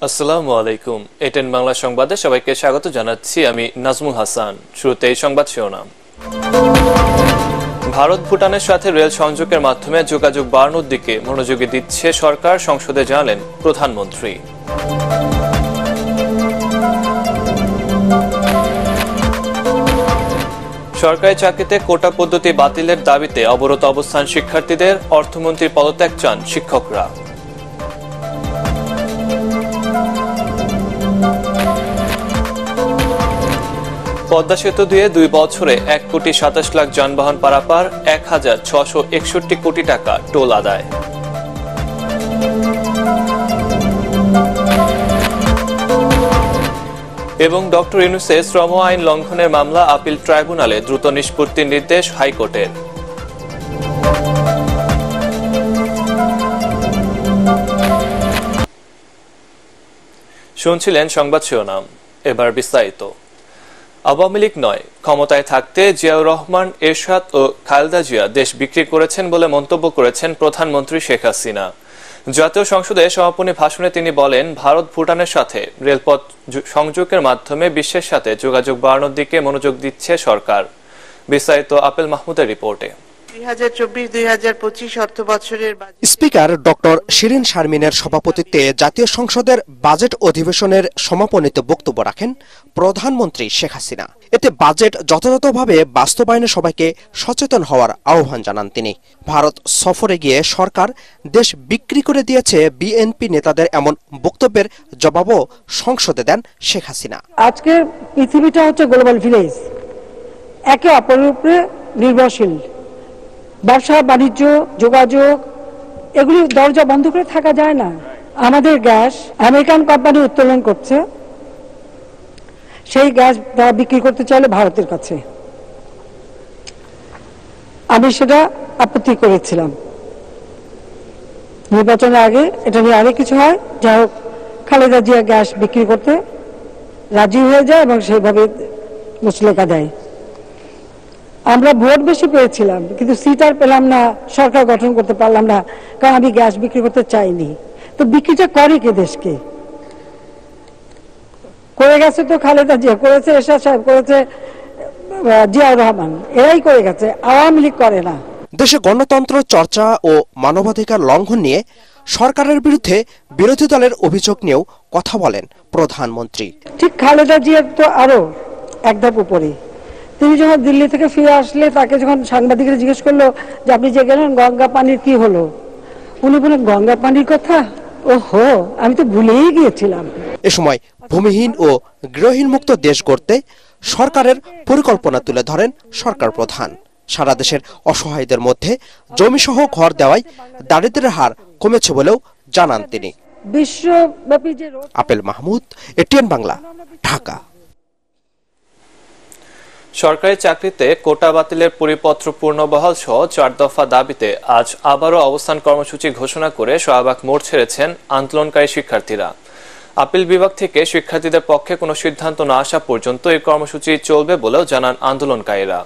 আসসালামু আলাইকুম। এটেন বাংলা সংবাদে সবাইকে স্বাগত জানাচ্ছি। আমি নাজমুল হাসান। শুরুতেই সংবাদ শিরোনাম। ভারত ভুটানের সাথে রেল সংযোগের মাধ্যমে যোগাযোগ বাড়ানোর দিকে মনোযোগী দিচ্ছে সরকার, সংসদে জানালেন প্রধানমন্ত্রী। সরকারি চাকরিতে কোটা পদ্ধতি বাতিলের দাবিতে অবরোধ অবস্থান শিক্ষার্থীদের, অর্থমন্ত্রীর পদত্যাগ চান শিক্ষকরা। পদ্মা সেতু দিয়ে 2 বছরে 1,27,00,000 যানবাহন পারাপার, 1,661 কোটি টাকা টোল আদায়। এবং ডক্টর ইউনূসের শ্রম আইন লঙ্ঘনের মামলা আপিল ট্রাইব্যুনালে দ্রুত নিষ্পত্তির নির্দেশ হাইকোর্টের। শুনছিলেন সংবাদ শিরোনাম, এবার বিস্তারিত। আওয়ামী লীগ নয়, ক্ষমতায় থাকতে জিয়াউর রহমান, এরশাদ ও খালেদা জিয়া দেশ বিক্রি করেছেন বলে মন্তব্য করেছেন প্রধানমন্ত্রী শেখ হাসিনা। জাতীয় সংসদে সমাপনী ভাষণে তিনি বলেন, ভারত ভুটানের সাথে রেলপথ সংযোগের মাধ্যমে বিশ্বের সাথে যোগাযোগ বাড়ানোর দিকে মনোযোগ দিচ্ছে সরকার। বিস্তারিত আপেল মাহমুদের রিপোর্টে। স্পিকার ডক্টর শিরিন শারমিনের সভাপতিত্বে জাতীয় সংসদের বাজেট অধিবেশনের সমাপনীতে বক্তব্য রাখেন প্রধানমন্ত্রী শেখ হাসিনা। এতে বাজেট যথাযথভাবে বাস্তবায়নে সবাইকে সচেতন হওয়ার আহ্বান জানান তিনি। ভারত সফরে গিয়ে সরকার দেশ বিক্রি করে দিয়েছে বিএনপি নেতাদের এমন বক্তব্যের জবাবও সংসদে দেন শেখ হাসিনা। আজকে পৃথিবীটা হচ্ছে গ্লোবাল ভিলেজ, একে অপরের উপরে নির্ভরশীল। ব্যবসা বাণিজ্য যোগাযোগ এগুলি দরজা বন্ধ করে থাকা যায় না। আমাদের গ্যাস আমেরিকান কোম্পানি উত্তোলন করছে, সেই গ্যাস তারা বিক্রি করতে চাইলে ভারতের কাছে। আমি সেটা আপত্তি করেছিলাম নির্বাচনের আগে। এটা নিয়ে আগে কিছু হয়, যাই হোক, খালেদা জিয়া গ্যাস বিক্রি করতে রাজি হয়ে যায় এবং সেইভাবে মুচলেকা দেয়। আমরা ভোট বেশি পেয়েছিলাম, কিন্তু সিট আর পেলাম না, সরকার গঠন করতে পারলাম না, কারণ আমি গ্যাস বিক্রি করতে চাইনি। তো বিক্রিটা করে কে? দেশকে করে গেছে তো খালেদা জিয়া, করেছে এরশাদ সাহেব, করেছে জিয়াউর রহমান, এরাই করে গেছে, আওয়ামী লীগ করে না। দেশে গণতন্ত্র চর্চা ও মানবাধিকার লঙ্ঘন নিয়ে সরকারের বিরুদ্ধে বিরোধী দলের অভিযোগ নিয়েও কথা বলেন প্রধানমন্ত্রী। ঠিক খালেদা জিয়ার তো আরো এক ধাপ উপরে। তিনি যখন দিল্লি থেকে ফিরে আসলে তাকে যখন সাংবাদিকরা জিজ্ঞেস করলো যে আপনি যে গেলেন গঙ্গা পানির কি হলো, উনি বলেন গঙ্গা পানির কথা, ওহো আমি তো ভুলেই গিয়েছিলাম। এ সময় ভূমিহীন ও গৃহহীন মুক্ত দেশ গড়তে সরকারের পরিকল্পনা তুলে ধরেন সরকার প্রধান। সারা দেশের অসহায়দের মধ্যে জমিসহ ঘর দেওয়ায় দারিদ্র্যের হার কমেছে বলেও জানান তিনি। বিশ্বব্যাপী যে আপেল মাহমুদ, এটিএন বাংলা, ঢাকা। সরকারি চাকরিতে কোটা বাতিলের পরিপত্র পূর্ণবহাল সহ 4 দফা দাবিতে আজ আবারও অবস্থান কর্মসূচি ঘোষণা করে শাহবাগ মোড় ছেড়েছেন আন্দোলনকারী শিক্ষার্থীরা। আপিল বিভাগ থেকে শিক্ষার্থীদের পক্ষে কোনো সিদ্ধান্ত না আসা পর্যন্ত এই কর্মসূচি চলবে বলেও জানান আন্দোলনকারীরা।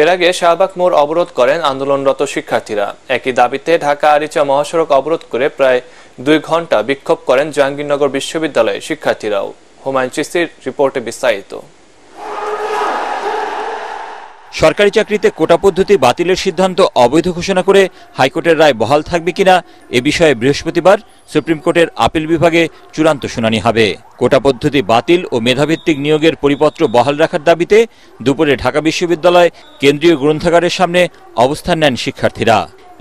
এর আগে শাহবাগ মোড় অবরোধ করেন আন্দোলনরত শিক্ষার্থীরা। একই দাবিতে ঢাকা আরিচা মহাসড়ক অবরোধ করে প্রায় 2 ঘন্টা বিক্ষোভ করেন জাহাঙ্গীরনগর বিশ্ববিদ্যালয়ের শিক্ষার্থীরাও। হুমায়ুন চিস্তির রিপোর্টে বিস্তারিত। সরকারি চাকরিতে কোটা পদ্ধতি বাতিলের সিদ্ধান্ত অবৈধ ঘোষণা করে হাইকোর্টের রায় বহাল থাকবে কিনা এ বিষয়ে বৃহস্পতিবার সুপ্রিম কোর্টের আপিল বিভাগে চূড়ান্ত শুনানি হবে। কোটা পদ্ধতি বাতিল ও মেধাভিত্তিক নিয়োগের পরিপত্র বহাল রাখার দাবিতে দুপুরে ঢাকা বিশ্ববিদ্যালয় কেন্দ্রীয় গ্রন্থাগারের সামনে অবস্থান নেন শিক্ষার্থীরা।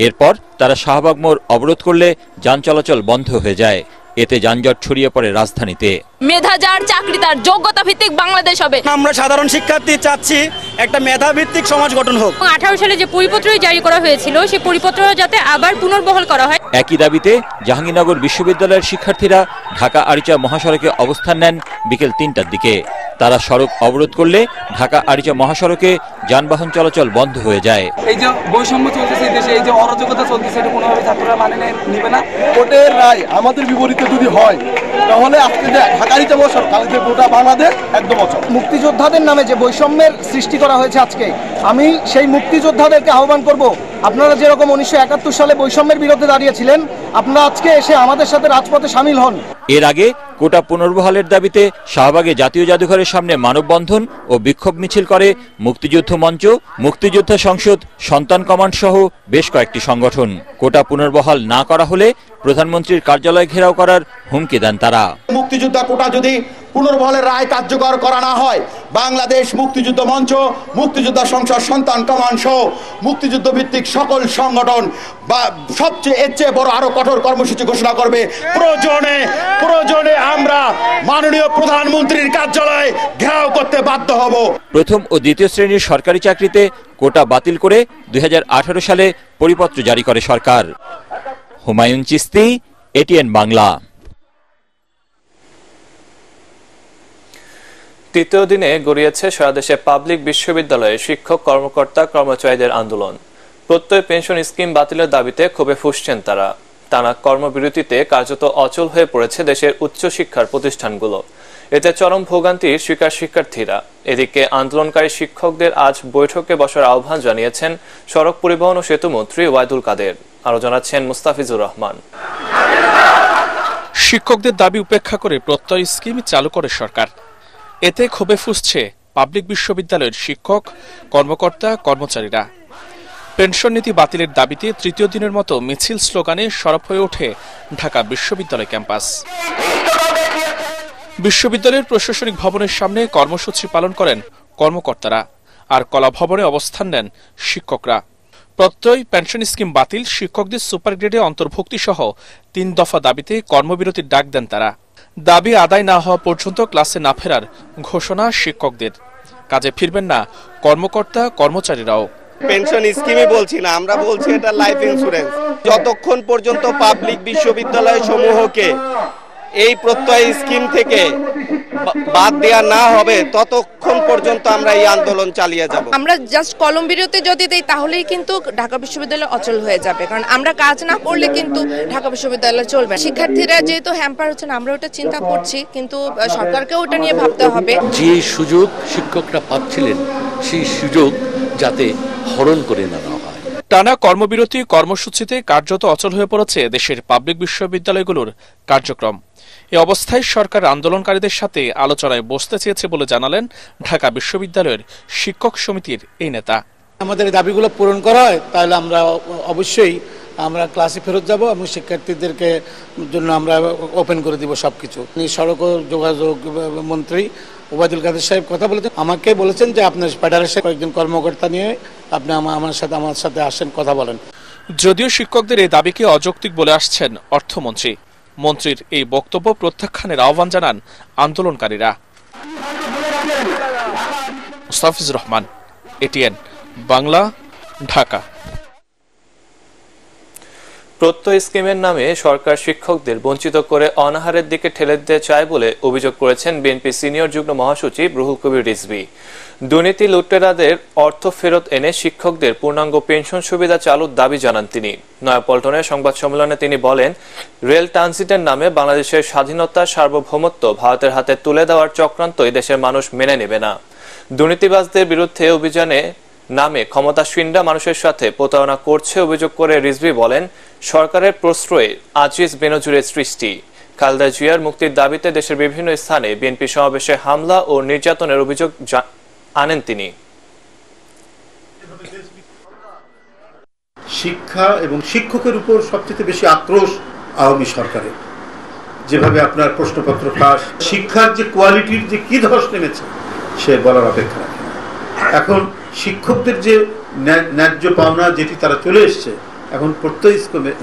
এরপর তারা শাহবাগ মোড় অবরোধ করলে যান চলাচল বন্ধ হয়ে যায়। এতে যানজট ছড়িয়ে পড়ে রাজধানীতে। মেধা যার চাকরি তার, যোগ্যতা ভিত্তিক বাংলাদেশ হবে। আমরা সাধারণ শিক্ষার্থী চাচ্ছি একটা মেধা ভিত্তিক সমাজ গঠন হোক। 18 সালে যে পরিপত্র জারি করা হয়েছিল সেই পরিপত্র যাতে আবার পুনর্বহাল করা হয়। একই দাবিতে জাহাঙ্গীরনগর বিশ্ববিদ্যালয়ের শিক্ষার্থীরা ঢাকা আরিচা মহাসড়কে অবস্থান নেন বিকেল 3টার দিকে। তারা সড়ক অবরোধ করলে ঢাকা আরিচা মহাসড়কে যানবাহন চলাচল বন্ধ হয়ে যায়। এই যে বৈষম্য চলতেছে দেশে, এই যে অরাজকতা চলতেছে, এটা কোনোভাবে ছাত্ররা মানে নেবে না। কোর্টের রায় আমাদের বিপরীতে যদি হয় তাহলে আজকে ঢাকা আরিচা মহাসড়ক, কালকে গোটা বাংলাদেশ একদম অচল। মুক্তিযোদ্ধাদের নামে যে বৈষম্যের সৃষ্টি করা হয়েছে আজকে, আমি সেই মুক্তিযোদ্ধাদেরকে আহ্বান করব, আপনারা যেরকম 1971 সালে বৈষম্যের বিরুদ্ধে দাঁড়িয়েছিলেন, আপনারা আজকে এসে আমাদের সাথে রাজপথে সামিল হন। এর আগে কোটা পুনর্বহালের দাবিতে শাহবাগে জাতীয় জাদুঘরের সামনে মানববন্ধন ও বিক্ষোভ মিছিল করে মুক্তিযুদ্ধ মঞ্চ, মুক্তিযোদ্ধা সংসদ, সন্তান কমান্ড সহ বেশ কয়েকটি সংগঠন। কোটা পুনর্বহাল না করা হলে প্রধানমন্ত্রীর কার্যালয় ঘেরাও করার হুমকি দেন তারা। মুক্তিযোদ্ধা কোটা যদি পুনর্বহালের রায় কার্যকর করা না হয়, বাংলাদেশ মুক্তিযুদ্ধ মঞ্চ, মুক্তিযোদ্ধা সংসদ, সন্তান কমান্ড সহ মুক্তিযুদ্ধ ভিত্তিক সকল সংগঠন বা সবচেয়ে এর চেয়ে বড় আরো কঠোর কর্মসূচি ঘোষণা করবে। প্রয়োজনে আমরা মাননীয় প্রধানমন্ত্রীর কার্যালয় ঘেরাও করতে বাধ্য হব। প্রথম ও দ্বিতীয় শ্রেণীর সরকারি চাকরিতে কোটা বাতিল করে 2018 সালে পরিপত্র জারি করে সরকার। হুমায়ুন চিস্তি, এটিএন বাংলা। তৃতীয় দিনে গড়িয়েছে সারা দেশে পাবলিক বিশ্ববিদ্যালয়ে শিক্ষক, কর্মকর্তা, কর্মচারীদের আন্দোলন। প্রত্যয় পেনশন স্কিম বাতিলের দাবিতে ক্ষোভে ফুঁসছেন তারা। টানা কর্মবিরতিতে কার্যত অচল হয়ে পড়েছে দেশের উচ্চশিক্ষার প্রতিষ্ঠানগুলো। এতে চরম ভোগান্তির শিকার শিক্ষার্থীরা। এদিকে আন্দোলনকারী শিক্ষকদের আজ বৈঠকে বসার আহ্বান জানিয়েছেন সড়ক পরিবহন ও সেতুমন্ত্রী ওবায়দুল কাদের। আরো জানাচ্ছেন মুস্তাফিজুর রহমান। শিক্ষকদের দাবি উপেক্ষা করে প্রত্যয় স্কিম চালু করে সরকার। এতে ক্ষোভে ফুঁসছে পাবলিক বিশ্ববিদ্যালয়ের শিক্ষক, কর্মকর্তা, কর্মচারীরা। পেনশন নীতি বাতিলের দাবিতে তৃতীয় দিনের মতো মিছিল স্লোগানে সরব হয়ে ওঠে ঢাকা বিশ্ববিদ্যালয় ক্যাম্পাস। বিশ্ববিদ্যালয়ের প্রশাসনিক ভবনের সামনে কর্মসূচি পালন করেন কর্মকর্তারা, আর কলা ভবনে অবস্থান নেন শিক্ষকরা। প্রত্যয় পেনশন স্কিম বাতিল, শিক্ষকদের সুপার গ্রেডে অন্তর্ভুক্তি সহ 3 দফা দাবিতে কর্মবিরতির ডাক দেন তারা। দাবি আদায় না হওয়া পর্যন্ত ক্লাসে না ফেরার ঘোষণা শিক্ষকদের। কাজে ফিরবেন না কর্মকর্তা, কর্মচারীরাও। পেনশন স্কিমই বলছি না, আমরা বলছি এটা লাইফ ইন্স্যুরেন্স। যতক্ষণ পর্যন্ত পাবলিক বিশ্ববিদ্যালয় সমূহকে এই প্রত্যয় স্কিম থেকে বাদ দেওয়া না হবে ততক্ষণ পর্যন্ত আমরা এই আন্দোলন চালিয়ে যাব। আমরা জাস্ট কলম বিরতি যদি দেই তাহলেই কিন্তু ঢাকা বিশ্ববিদ্যালয় অচল হয়ে যাবে, কারণ আমরা কাজ না করলে কিন্তু ঢাকা বিশ্ববিদ্যালয় চলবে। শিক্ষার্থীরা যেহেতু হ্যাম্পার হচ্ছেন, আমরা ওটা চিন্তা করছি, কিন্তু সরকারকেও ওটা নিয়ে ভাবতে হবে। যে সুযোগ শিক্ষকরা পাচ্ছিলেন সেই সুযোগ যাতে হরণ করে নেওয়া হয়। টানা কর্মবিরতি কর্মসূচিতে কার্যত অচল হয়ে পড়েছে দেশের পাবলিক বিশ্ববিদ্যালয়গুলোর কার্যক্রম। এ অবস্থায় সরকার আন্দোলনকারীদের সাথে আলোচনায় বসতে চেয়েছে বলে জানালেন ঢাকা বিশ্ববিদ্যালয়ের শিক্ষক সমিতির এই নেতা। আমাদের দাবিগুলো পূরণ করা হয় তাহলে আমরা অবশ্যই ক্লাসে ফেরত যাব এবং শিক্ষার্থীদেরকে জন্য আমরা ওপেন করে দিব সবকিছু। সড়ক ও যোগাযোগ মন্ত্রী ওবায়দুল কাদের সাহেব কথা বলেছেন, আমাকে বলেছেন যে আপনার ফেডারেশন কয়েকজন কর্মকর্তা নিয়ে আপনি আমার সাথে আসেন, কথা বলেন। যদিও শিক্ষকদের এই দাবিকে অযৌক্তিক বলে আসছেন অর্থমন্ত্রী। মন্ত্রীর এই বক্তব্য প্রত্যাখ্যানের আহ্বান জানান আন্দোলনকারীরা। মুস্তাফিজুর রহমান, এটিএন বাংলা, ঢাকা। প্রত্যয় স্কিমের নামে সরকার শিক্ষকদের বঞ্চিত করে অনাহারের দিকে ঠেলে দিতে চায় বলে অভিযোগ করেছেন বিএনপি সিনিয়র যুগ্ম মহাসচিব রুহুল কবির রিজভী। দুর্নীতি লুটেরাদের অর্থ ফেরত এনে শিক্ষকদের পূর্ণাঙ্গ পেনশন সুবিধা চালুর দাবি জানান তিনি। নয়াপল্টনের সংবাদ সম্মেলনে তিনি বলেন, রেল ট্রানজিটের নামে বাংলাদেশের স্বাধীনতা, সার্বভৌমত্ব ভারতের হাতে তুলে দেওয়ার চক্রান্ত এই দেশের মানুষ মেনে নেবে না। দুর্নীতিবাজদের বিরুদ্ধে অভিযানে নামে ক্ষমতাসীনরা মানুষের সাথে প্রতারণা করছে অভিযোগ করে রিজভী বলেন, সরকারের প্রশ্রয়ে আজিজ বেনজুরের সৃষ্টি। খালেদা জিয়ার মুক্তির দাবিতে দেশের বিভিন্ন স্থানে বিএনপি সমাবেশে হামলা ও নির্যাতনের অভিযোগ আনেন তিনি। শিক্ষা এবং শিক্ষকের উপর সবচেয়ে বেশি আক্রোশ আওয়ামী সরকারের। যেভাবে আপনার প্রশ্নপত্র ফাঁস, শিক্ষার যে কোয়ালিটির যে কি ধস নেমেছে সে বলার অপেক্ষা রাখে। এখন শিক্ষকদের যে ন্যায্য পাওনা যেটি তারা চলে এসছে, এখন প্রত্যয়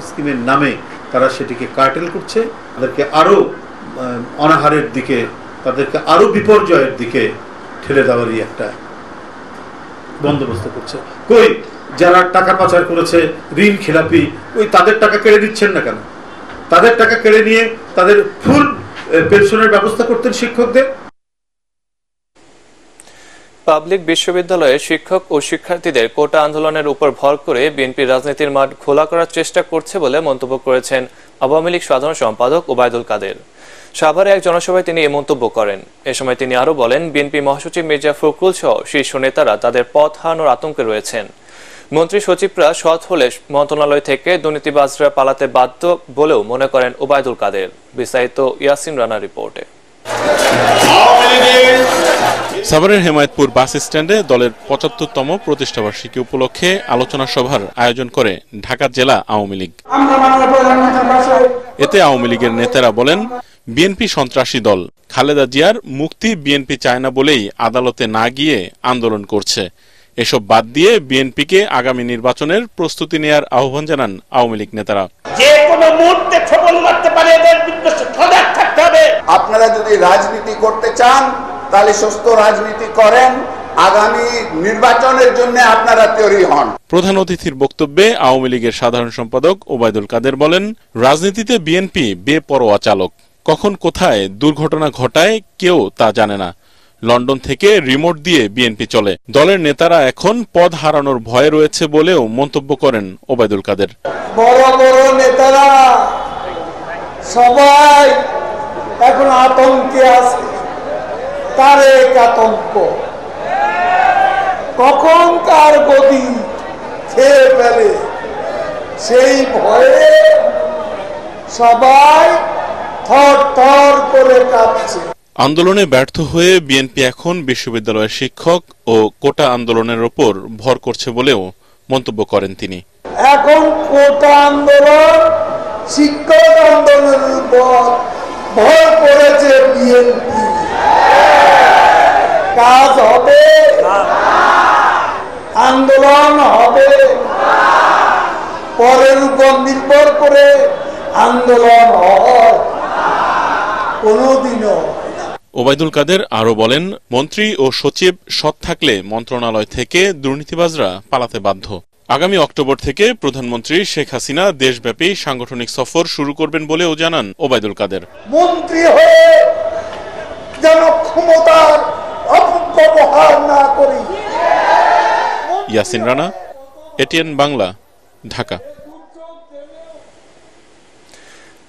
স্কিমের নামে তারা সেটিকে কার্টেল করছে, তাদেরকে আরো অনাহারের দিকে, তাদেরকে আরো বিপর্যয়ের দিকে ঠেলে দেওয়ারই একটা বন্দোবস্ত করছে। কই যারা টাকা পাচার করেছে, ঋণ খেলাপি, ওই তাদের টাকা কেড়ে দিচ্ছেন না কেন? তাদের টাকা কেড়ে নিয়ে তাদের ফুল পেনশনের ব্যবস্থা করতেন শিক্ষকদের। পাবলিক বিশ্ববিদ্যালয়ে শিক্ষক ও শিক্ষার্থীদের কোটা আন্দোলনের উপর ভর করে বিএনপি রাজনীতির মাঠ খোলা করার চেষ্টা করছে বলে মন্তব্য করেছেন আওয়ামী লীগ সাধারণ সম্পাদক ওবায়দুল কাদের। সাভারে এক জনসভায় তিনি এ মন্তব্য করেন। এ সময় তিনি আরো বলেন, বিএনপি মহাসচিব মির্জা ফখরুল সহ শীর্ষ নেতারা তাদের পথ হারানোর আতঙ্কে রয়েছেন। মন্ত্রী সচিবরা সৎ হলে মন্ত্রণালয় থেকে দুর্নীতিবাজরা পালাতে বাধ্য বলেও মনে করেন ওবায়দুল কাদের। বিস্তারিত ইয়াসিন রানা রিপোর্টে। সাভারের হেমায়েতপুর বাস স্ট্যান্ডে দলের ৭৫তম প্রতিষ্ঠাবার্ষিকী উপলক্ষে আলোচনা সভার আয়োজন করে ঢাকা জেলা আওয়ামী লীগ। এতে আওয়ামী লীগের নেতারা বলেন, বিএনপি সন্ত্রাসী দল, খালেদা জিয়ার মুক্তি বিএনপি চায় না বলেই আদালতে না গিয়ে আন্দোলন করছে। এসব বাদ দিয়ে বিএনপিকে আগামী নির্বাচনের প্রস্তুতি নেয়ার আহ্বান জানান আওয়ামী লীগ নেতারা। যে কোনো মুহূর্তে ঠোকর মারতে পারে, এদের বিরুদ্ধে সজাগ থাকতে হবে। আপনারা যদি রাজনীতি করতে চান তাহলে সুস্থ রাজনীতি করেন, আগামী নির্বাচনের জন্য আপনারা তৈরি হন। প্রধান অতিথির বক্তব্যে আওয়ামী লীগের সাধারণ সম্পাদক ওবায়দুল কাদের বলেন, রাজনীতিতে বিএনপি বেপরোয়া চালক, কখন কোথায় দুর্ঘটনা ঘটায় কেউ তা জানে না। লন্ডন থেকে রিমোট দিয়ে বিএনপি চলে। দলের নেতারা এখন পদ হারানোর ভয়ে রয়েছে বলেও মন্তব্য করেন ওবায়দুল কাদের। বড় বড় নেতারা সবাই এখন আতঙ্কে আছে, তারেক আতঙ্ক, কখন কার গদি খেয়ে ফেলে সেই ভয়ে সবাই থর থর করে কাঁপছে। আন্দোলনে ব্যর্থ হয়ে বিএনপি এখন বিশ্ববিদ্যালয়ের শিক্ষক ও কোটা আন্দোলনের ওপর ভর করছে বলেও মন্তব্য করেন তিনি। এখন কোটা আন্দোলন, শিক্ষক আন্দোলনের উপর ভর করেছে বিএনপি। কাজ হবে, আন্দোলন হবে, পরের উপর নির্ভর করে আন্দোলন হয় কোনোদিনও। ওবায়দুল কাদের আরো বলেন, মন্ত্রী ও সচিব সৎ থাকলে মন্ত্রণালয় থেকে দুর্নীতিবাজরা পালাতে বাধ্য। আগামী অক্টোবর থেকে প্রধানমন্ত্রী শেখ হাসিনা দেশব্যাপী সাংগঠনিক সফর শুরু করবেন বলেও জানান ওবায়দুল কাদের। মন্ত্রী হয়ে যেন ক্ষমতার অপব্যবহার না করি। ইয়াসিন রানা, এটিএন বাংলা, ঢাকা।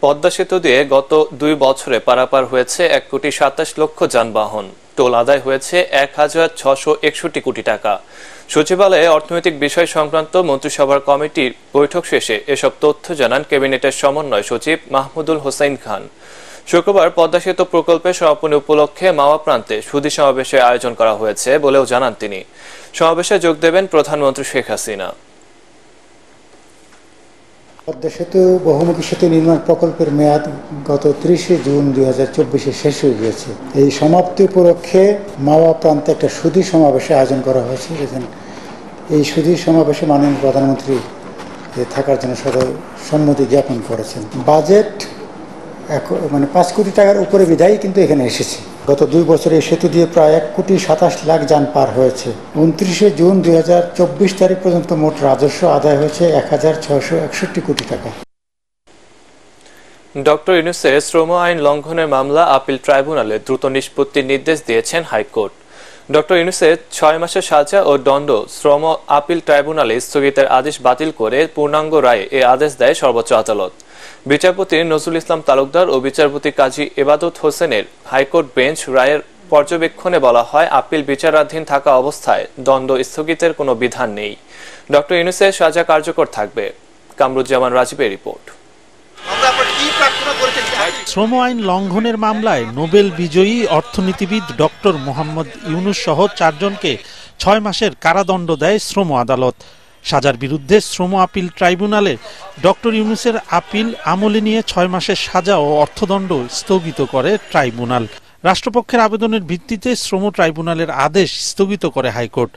পদ্মা সেতু দিয়ে গত 2 বছরে পারাপার হয়েছে 1,27,00,000 যানবাহন। টোল আদায় হয়েছে 1,661 কোটি টাকা। সচিবালয়ে অর্থনৈতিক বিষয় সংক্রান্ত মন্ত্রিসভার কমিটির বৈঠক শেষে এসব তথ্য জানান ক্যাবিনেটের সমন্বয় সচিব মাহমুদুল হোসাইন খান। শুক্রবার পদ্মা সেতু প্রকল্পের সমাপনী উপলক্ষে মাওয়া প্রান্তে সুধী সমাবেশের আয়োজন করা হয়েছে বলেও জানান তিনি। সমাবেশে যোগ দেবেন প্রধানমন্ত্রী শেখ হাসিনা। পদ্মা সেতু বহুমুখী সেতু নির্মাণ প্রকল্পের মেয়াদ গত 30 জুন 2024 শেষ হয়ে গিয়েছে। এই সমাপ্তি উপলক্ষে মাওয়া প্রান্তে একটা সুধী সমাবেশের আয়োজন করা হয়েছে। এই সুধী সমাবেশে মাননীয় প্রধানমন্ত্রী থাকার জন্য সদয় সম্মতি জ্ঞাপন করেছেন। বাজেট 5 কোটি টাকার উপরে বিধায় কিন্তু এখানে এসেছে। গত 2 বছরে এই সেতু দিয়ে প্রায় 1,27,00,000 যান পার হয়েছে। 29 জুন 2024 তারিখ পর্যন্ত মোট রাজস্ব আদায় হয়েছে 1,661 কোটি টাকা। ডক্টর ইউনূসের শ্রম আইন লঙ্ঘনের মামলা আপিল ট্রাইব্যুনালে দ্রুত নিষ্পত্তির নির্দেশ দিয়েছেন হাইকোর্ট। ডক্টর ইউনূসের 6 মাসের সাজা ও দণ্ড শ্রম আপিল ট্রাইব্যুনালে স্থগিতের আদেশ বাতিল করে পূর্ণাঙ্গ রায়ে এ আদেশ দেয় সর্বোচ্চ আদালত। বিচারপতি নজরুল ইসলাম তালুকদার ও বিচারপতি কাজী ইবাদত হোসেনের হাইকোর্ট বেঞ্চ রায়ের পর্যবেক্ষণে বলা হয়, আপিল বিচারাধীন থাকা অবস্থায় দণ্ড স্থগিতের কোনো বিধান নেই। ডক্টর ইউনূসের সাজা কার্যকর থাকবে। কামরুজ্জামান রাজীবের রিপোর্ট। শ্রম আইন লঙ্ঘনের মামলায় নোবেল বিজয়ী অর্থনীতিবিদ ডক্টর মোহাম্মদ ইউনূস সহ 4 জনকে 6 মাসের কারাদণ্ড দেয় শ্রম আদালত। সাজার বিরুদ্ধে শ্রম আপিল ট্রাইব্যুনালে ডক্টর ইউনূসের আপিল আমলে নিয়ে 6 মাসের সাজা ও অর্থদণ্ড স্থগিত করে ট্রাইব্যুনাল। রাষ্ট্রপক্ষের আবেদনের ভিত্তিতে শ্রম ট্রাইব্যুনালের আদেশ স্থগিত করে হাইকোর্ট।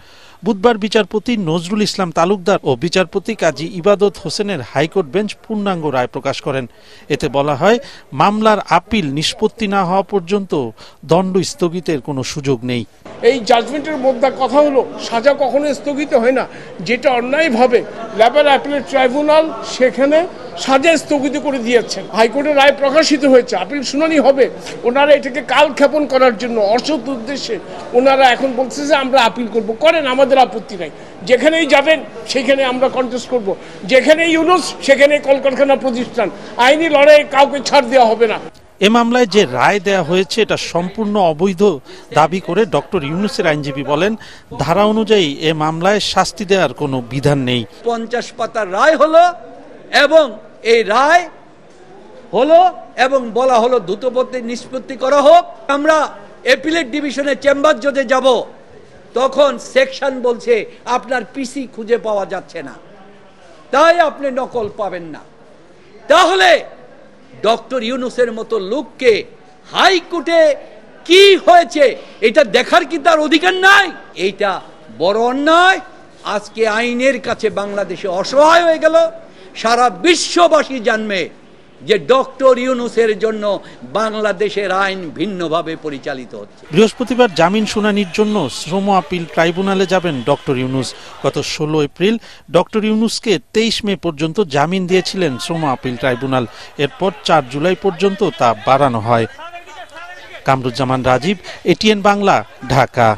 বুধবার বিচারপতি নজরুল ইসলাম তালুকদার ও বিচারপতি কাজী ইবাদত হোসেনের হাইকোর্ট বেঞ্চ পূর্ণাঙ্গ রায় প্রকাশ করেন। এতে বলা হয়, মামলার আপিল নিষ্পত্তি না হওয়া পর্যন্ত দণ্ড স্থগিতের কোনো সুযোগ নেই। এই জাজমেন্টের মধ্যে কথা হলো, সাজা কখনো স্থগিত হয় না। যেটা অন্যায়ভাবে লেবার অ্যাপিলেট ট্রাইব্যুনাল সেখানে সাজা স্থগিত করে দিয়েছেন। হাইকোর্টের রায় প্রকাশিত হয়েছে, আপিল শুনানি হবে। ওনারা এটাকে কালক্ষেপণ করার জন্য অসৎ উদ্দেশ্যে ওনারা এখন বলছে যে আমরা আপিল করব। করেন, আমাদের আপত্তি নাই। যেখানেই যাবেন সেখানে আমরা কন্টেস্ট করব। যেখানেই ইউনূস সেখানে কলকারখানা প্রতিষ্ঠান। আইনি লড়াই কাউকে ছাড় দেওয়া হবে না। এ মামলায় যে রায় দেয়া হয়েছে এটা সম্পূর্ণ অবৈধ দাবি করে ডক্টর ইউনূসের আইনজীবী বলেন, ধারা অনুযায়ী এ মামলায় শাস্তি দেওয়ার কোনো বিধান নেই। 50 পাতার রায় হলো এবং এই রায় হলো এবং বলা হলো দ্রুতপদে নিষ্পত্তি করা হোক। আমরা অ্যাপিলেট ডিভিশনে চেম্বার জজে যাব, তখন সেকশন বলছে আপনার পিসি খুঁজে পাওয়া যাচ্ছে না, তাই আপনি নকল পাবেন না। তাহলে ডক্টর ইউনূসের মতো লোককে হাইকোর্টে কি হয়েছে এটা দেখার কি তার অধিকার নাই? এইটা বড় অন্যায়। আজকে আইনের কাছে বাংলাদেশে অসহায় হয়ে গেল। সারা বিশ্ববাসী জানবে যে ডক্টর ইউনূসের জন্য বাংলাদেশের আইন ভিন্নভাবে পরিচালিত হচ্ছে। বৃহস্পতিবার জামিন শুনানির জন্য শ্রম আপিল ট্রাইব্যুনালে যাবেন ডক্টর ইউনূস। গত 16 এপ্রিল ডক্টর ইউনূসকে 23 মে পর্যন্ত জামিন দিয়েছিলেন শ্রম আপিল ট্রাইব্যুনাল। এরপর 4 জুলাই পর্যন্ত তা বাড়ানো হয়। কামরুজ্জামান রাজীব, এটিএন বাংলা, ঢাকা।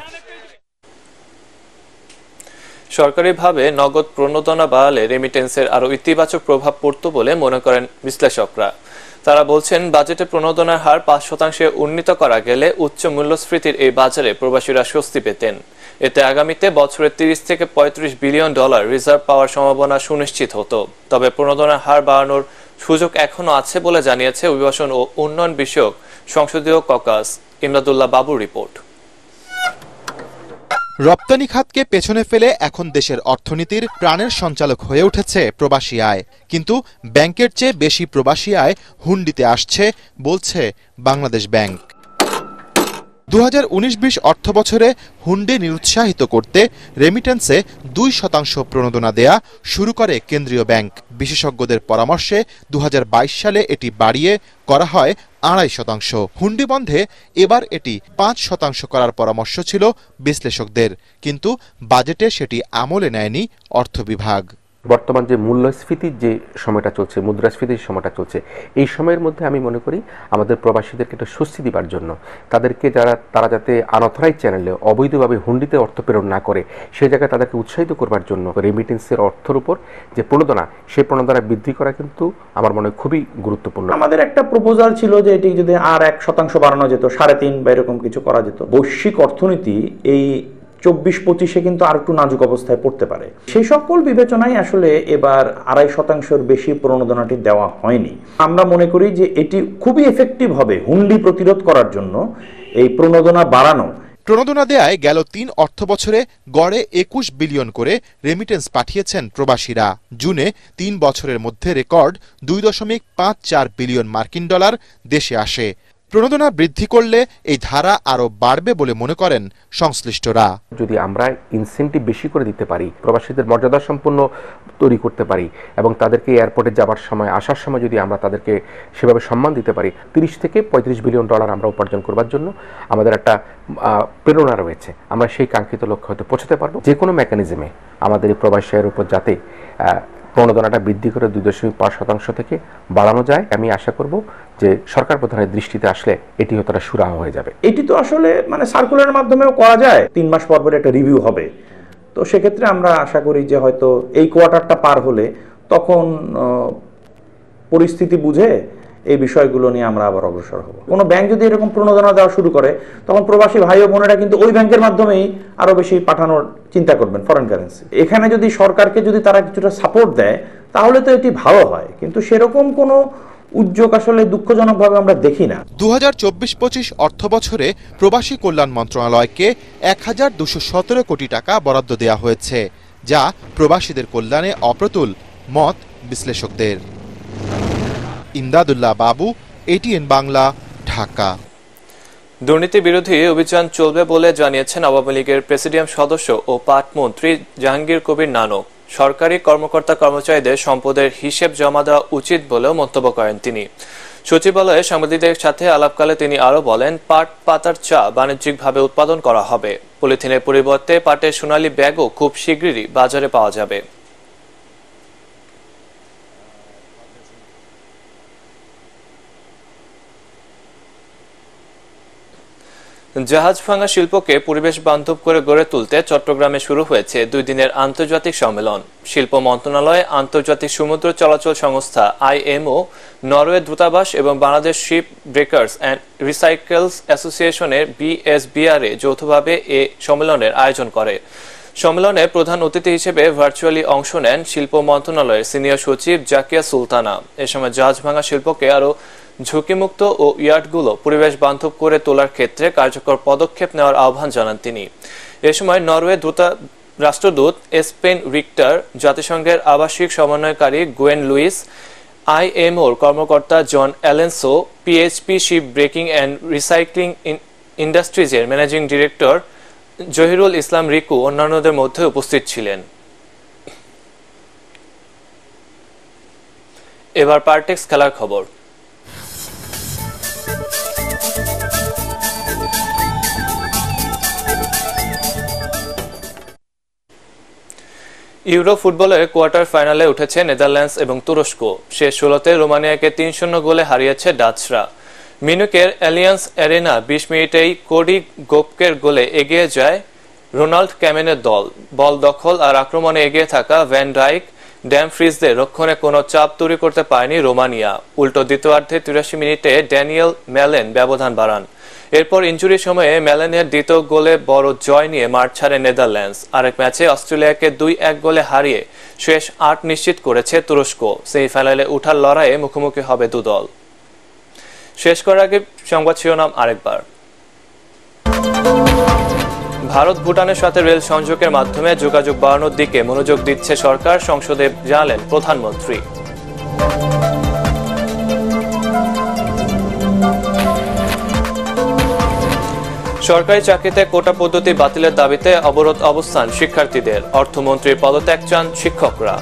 সরকারিভাবে নগদ প্রণোদনা বাড়ালে রেমিটেন্সের আরো ইতিবাচক প্রভাব পড়ত বলে মনে করেন বিশ্লেষকরা। তারা বলছেন, বাজেটে প্রণোদনার হার 5% উন্নীত করা গেলে উচ্চ মূল্যস্ফীতির এই বাজারে প্রবাসীরা স্বস্তি পেতেন। এতে আগামীতে বছরে 30 থেকে 35 বিলিয়ন ডলার রিজার্ভ পাওয়ার সম্ভাবনা সুনিশ্চিত হতো। তবে প্রণোদনার হার বাড়ানোর সুযোগ এখনো আছে বলে জানিয়েছে অভিবাসন ও উন্নয়ন বিষয়ক সংসদীয় ককাস। ইমদাদুল্লাহ বাবুর রিপোর্ট। রপ্তানি খাতকে পেছনে ফেলে এখন দেশের অর্থনীতির প্রাণের সঞ্চালক হয়ে উঠেছে প্রবাসী আয়। কিন্তু ব্যাংকের চেয়ে বেশি প্রবাসী আয় হুন্ডিতে আসছে বলছে বাংলাদেশ ব্যাংক। 2019-20 অর্থ বছরে হুন্ডি নিরুৎসাহিত করতে রেমিটেন্সে 2% প্রণোদনা দেয়া শুরু করে কেন্দ্রীয় ব্যাংক। বিশেষজ্ঞদের পরামর্শে 2022 সালে এটি বাড়িয়ে করা হয় 2.5%। হুন্ডি বন্ধে এবার এটি 5% করার পরামর্শ ছিল বিশ্লেষকদের, কিন্তু বাজেটে সেটি আমলে নেয়নি অর্থ বিভাগ। বর্তমান যে মূল্যস্ফীতির যে সময়টা চলছে, মুদ্রাস্ফীতির সময়টা চলছে, এই সময়ের মধ্যে আমি মনে করি আমাদের প্রবাসীদেরকে একটা স্বস্তি দিবার জন্য তাদেরকে তারা যাতে আনঅথরাইজ চ্যানেলে অবৈধভাবে হুন্ডিতে অর্থ প্রেরণ না করে, সেই জায়গায় তাদেরকে উৎসাহিত করবার জন্য রেমিটেন্সের অর্থের উপর যে প্রণোদনা, সেই প্রণোদনা বৃদ্ধি করা কিন্তু আমার মনে হয় খুবই গুরুত্বপূর্ণ। আমাদের একটা প্রপোজাল ছিল যে এটি যদি আর 1% বাড়ানো যেত, 3.5 বা এরকম কিছু করা যেত। বৈশ্বিক অর্থনীতি এই 24-25-এ কিন্তু আর একটু নাজুক অবস্থায় পড়তে পারে। সেই সকল বিবেচনায় আসলে এবার 2.5%-এর বেশি প্রণোদনাটি দেওয়া হয়নি। আমরা মনে করি যে এটি খুবই এফেক্টিভ হবে হুন্ডি প্রতিরোধ করার জন্য এই প্রণোদনা বাড়ানো। প্রণোদনা দেয়ায় গেল 3 অর্থ বছরে গড়ে 21 বিলিয়ন করে রেমিটেন্স পাঠিয়েছেন প্রবাসীরা। জুনে 3 বছরের মধ্যে রেকর্ড 2.54 বিলিয়ন মার্কিন ডলার দেশে আসে। প্রণোদনা বৃদ্ধি করলে এই ধারা আরো বাড়বে বলে মনে করেন সংশ্লিষ্টরা। যদি আমরা ইনসেন্টিভ বেশি করে দিতে পারি, প্রবাসীদের মর্যাদা সম্পন্ন তৈরি করতে পারি এবং তাদেরকে এয়ারপোর্টে যাবার সময়, আসার সময় যদি আমরা তাদেরকে সেভাবে সম্মান দিতে পারি, 30 থেকে 35 বিলিয়ন ডলার আমরা উপার্জন করবার জন্য আমাদের একটা প্রেরণা রয়েছে। আমরা সেই কাঙ্ক্ষিত লক্ষ্য হয়তো পৌঁছতে পারবো। যে কোনো মেকানিজমে আমাদের এই প্রবাসী আয়ের উপর যাতে প্রণোদনাটা বৃদ্ধি করে 2.5% থেকে বাড়ানো যায়, আমি আশা করব যে সরকার প্রধানের দৃষ্টিতে আসলে এটি হয়তো সুরাহা হয়ে যাবে। এটি তো আসলে সার্কুলারের মাধ্যমেও করা যায়। 3 মাস পর পর একটা রিভিউ হবে। তো সেক্ষেত্রে আমরা আশা করি যে হয়তো এই কোয়ার্টারটা পার হলে তখন পরিস্থিতি বুঝে এই বিষয়গুলো নিয়ে আমরা আবার অগ্রসর হব। কোনো ব্যাংক যদি এরকম প্রণোদনা দেওয়া শুরু করে, তখন প্রবাসী ভাই ও বোনেরা কিন্তু ওই ব্যাংকের মাধ্যমেই আরো বেশি পাঠানোর চিন্তা করবেন ফরেন কারেন্সি। এখানে যদি সরকারকে যদি তারা কিছুটা সাপোর্ট দেয় তাহলে তো এটি ভালো হয়, কিন্তু সেরকম কোনো উদ্যোগ আসলে দুঃখজনকভাবে আমরা দেখি না। 2024-25 অর্থ বছরে প্রবাসী কল্যাণ মন্ত্রণালয়কে 1217 কোটি টাকা বরাদ্দ দেওয়া হয়েছে, যা প্রবাসীদের কল্যাণে অপ্রতুল মত বিশ্লেষকদের। ইমদাদুল্লাহ বাবু, এটিএন বাংলা, ঢাকা। দুর্নীতি বিরোধী অভিযান চলবে বলে জানিয়েছেন আওয়ামী লীগের প্রেসিডিয়াম সদস্য ও পাট মন্ত্রী জাহাঙ্গীর কবির নানক। সরকারি কর্মকর্তা কর্মচারীদের সম্পদের হিসেব জমা দেওয়া উচিত বলেও মন্তব্য করেন তিনি। সচিবালয়ে সাংবাদিকদের সাথে আলাপকালে তিনি আরো বলেন, পাট পাতার চা বাণিজ্যিকভাবে উৎপাদন করা হবে। পলিথিনের পরিবর্তে পাটের সোনালী ব্যাগও খুব শীঘ্রই বাজারে পাওয়া যাবে। জাহাজ ভাঙা শিল্পকে পরিবেশ বান্ধব করে গড়ে তুলতে চট্টগ্রামে শুরু হয়েছে 2 দিনের আন্তর্জাতিক সম্মেলন। শিল্প মন্ত্রণালয়, আন্তর্জাতিক সমুদ্র চলাচল সংস্থা IMO, নরওয়ে দূতাবাস এবং বাংলাদেশ শিপ ব্রেকার্স অ্যান্ড রিসাইকেলস অ্যাসোসিয়েশনের BSBR যৌথভাবে এ সম্মেলনের আয়োজন করে। সম্মেলনে প্রধান অতিথি হিসেবে ভার্চুয়ালি অংশ নেন শিল্প মন্ত্রণালয়ের সিনিয়র সচিব জাকিয়া সুলতানা। এ সময় জাহাজ ভাঙা শিল্পকে আরও ঝুঁকিমুক্ত ও ইয়ার্ডগুলো পরিবেশ বান্ধব করে তোলার ক্ষেত্রে কার্যকর পদক্ষেপ নেওয়ার আহ্বান জানান তিনি। এ সময় নরওয়ে রাষ্ট্রদূত এসপেন রিক্টার, জাতিসংঘের আবাসিক সমন্বয়কারী গুয়েন লুইস, IMOর কর্মকর্তা John Alonso, PHP ship breaking and recycling ইন্ডাস্ট্রিজের ম্যানেজিং ডিরেক্টর জহিরুল ইসলাম রিকু অন্যান্যদের মধ্যে উপস্থিত ছিলেন। এবার পারটেক্স খেলার খবর। ইউরো ফুটবলের কোয়ার্টার ফাইনালে উঠেছে নেদারল্যান্ডস এবং তুরস্ক। শেষ 16তে রোমানিয়াকে 3-0 গোলে হারিয়েছে ডাচরা। মিউনিখের অ্যালিয়ান্স অ্যারেনা 20 মিনিটেই কোডি গোপকের গোলে এগিয়ে যায় রোনাল্ড ক্যামেনের দল। বল দখল আর আক্রমণে এগিয়ে থাকা ভ্যান ডাইক, ড্যামফ্রিজদের রক্ষণে কোনো চাপ তৈরি করতে পারেনি রোমানিয়া। উল্টো দ্বিতীয়ার্ধে 83 মিনিটে ড্যানিয়েল ম্যালেন ব্যবধান বাড়ান। এরপর ইনজুরি সময়ে ম্যালেনের দ্বিতীয় গোলে বড় জয় নিয়ে মাঠ ছাড়ে নেদারল্যান্ডস। আরেক ম্যাচে অস্ট্রেলিয়াকে 2-1 গোলে হারিয়ে শেষ 8 নিশ্চিত করেছে তুরস্ক। সেমিফাইনালে ওঠার লড়াইয়ে মুখোমুখি হবে দু দল। শেষ করার আগে সংবাদ শিরোনাম আরেকবার। ভারত ভুটানের সাথে রেল সংযোগের মাধ্যমে যোগাযোগ বাড়ানোর দিকে মনোযোগ দিচ্ছে সরকার, সংসদে জানালেন প্রধানমন্ত্রী। সরকারি চাকরিতে কোটা পদ্ধতি বাতিলের দাবিতে অবরোধ অবস্থান শিক্ষার্থীদের। অর্থমন্ত্রীর পদত্যাগ চান শিক্ষকরা।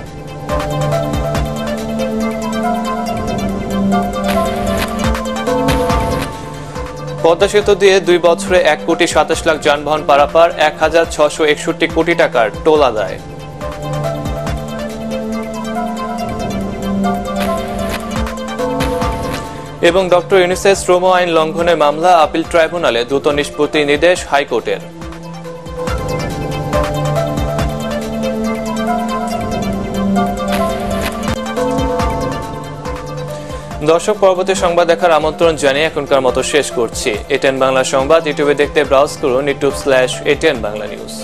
পদ্মা সেতু দিয়ে 2 বছরে 1,27 লাখ যানবাহন পারাপার, 1,661 কোটি টাকার টোল আদায়। এবং ডক্টর ইউনূসের শ্রম আইন লঙ্ঘনের মামলা আপিল ট্রাইব্যুনালে দ্রুত নিষ্পত্তির নির্দেশ হাইকোর্টের। দর্শক, পরবর্তী সংবাদ দেখার আমন্ত্রণ জানিয়ে এখনকার মতো শেষ করছি। ATN বাংলা সংবাদ ইউটিউবে দেখতে ব্রাউজ করুন youtube/ATN বাংলা নিউজ।